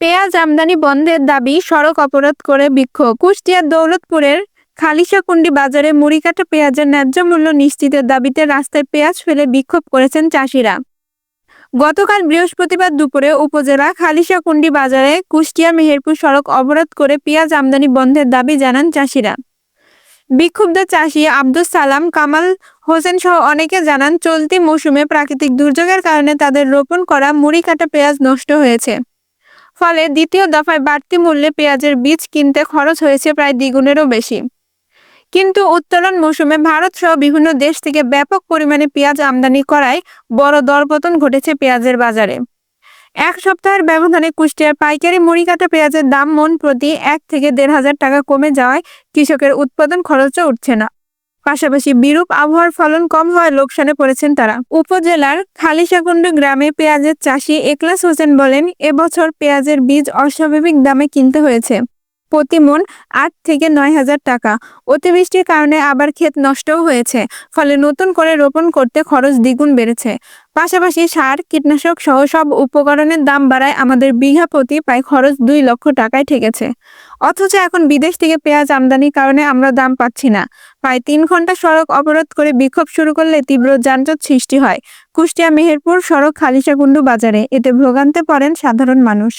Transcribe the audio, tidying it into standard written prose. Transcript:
পেঁয়াজ আমদানি বন্ধের দাবি, সড়ক অবরোধ করে বিক্ষোভ। কুষ্টিয়ার দৌলতপুরের খালিশাকুণ্ডি বাজারে মুড়ি কাটা পেঁয়াজের ন্যায্য মূল্য নিশ্চিতের দাবিতে রাস্তায় পেঁয়াজ ফেলে বিক্ষোভ করেছেন চাষিরা। গতকাল বৃহস্পতিবার দুপুরে উপজেলা খালিশাকুণ্ডি বাজারে কুষ্টিয়া মেহেরপুর সড়ক অবরোধ করে পেঁয়াজ আমদানি বন্ধের দাবি জানান চাষিরা। বিক্ষুব্ধ চাষি আব্দুস সালাম, কামাল হোসেন সহ অনেকে জানান, চলতি মৌসুমে প্রাকৃতিক দুর্যোগের কারণে তাদের রোপণ করা মুড়ি কাটা পেঁয়াজ নষ্ট হয়েছে। ফলে দ্বিতীয় দফায় বাড়তি মূল্যে পেঁয়াজের বীজ কিনতে খরচ হয়েছে প্রায় দ্বিগুণেরও বেশি। কিন্তু উত্তোলন মৌসুমে ভারত সহ বিভিন্ন দেশ থেকে ব্যাপক পরিমাণে পেঁয়াজ আমদানি করায় বড় দরপতন ঘটেছে পেঁয়াজের বাজারে। এক সপ্তাহের ব্যবধানে কুষ্টিয়ার পাইকারি মুড়ি কাটা পেঁয়াজের দাম মন প্রতি 1 থেকে 1,500 টাকা কমে যাওয়ায় কৃষকের উৎপাদন খরচও উঠছে না। পাশাপাশি বিরূপ আবহাওয়ার ফলন কম হওয়ায় লোকসানে পড়েছেন তারা। উপজেলার খালিশাকুণ্ডি গ্রামে পেঁয়াজের চাষি এখলাস হোসেন বলেন, এবছর পেঁয়াজের বীজ অস্বাভাবিক দামে কিনতে হয়েছে, প্রতি মণ 8 থেকে 9,000 টাকা। অতিবৃষ্টির কারণে আবার ক্ষেত নষ্টও হয়েছে, ফলে নতুন করে রোপণ করতে খরচ দ্বিগুণ বেড়েছে। পাশাপাশি সার, কীটনাশক সহ সব উপকরণের দাম বাড়ায় আমাদের বিঘা প্রতি প্রায় খরচ 2 লক্ষ টাকায় ঠেকেছে। অথচ এখন বিদেশ থেকে পেঁয়াজ আমদানির কারণে আমরা দাম পাচ্ছি না। প্রায় 3 ঘন্টা সড়ক অবরোধ করে বিক্ষোভ শুরু করলে তীব্র যানজট সৃষ্টি হয় কুষ্টিয়া মেহেরপুর সড়ক খালিশাকুণ্ডু বাজারে। এতে ভোগান্তে পড়েন সাধারণ মানুষ।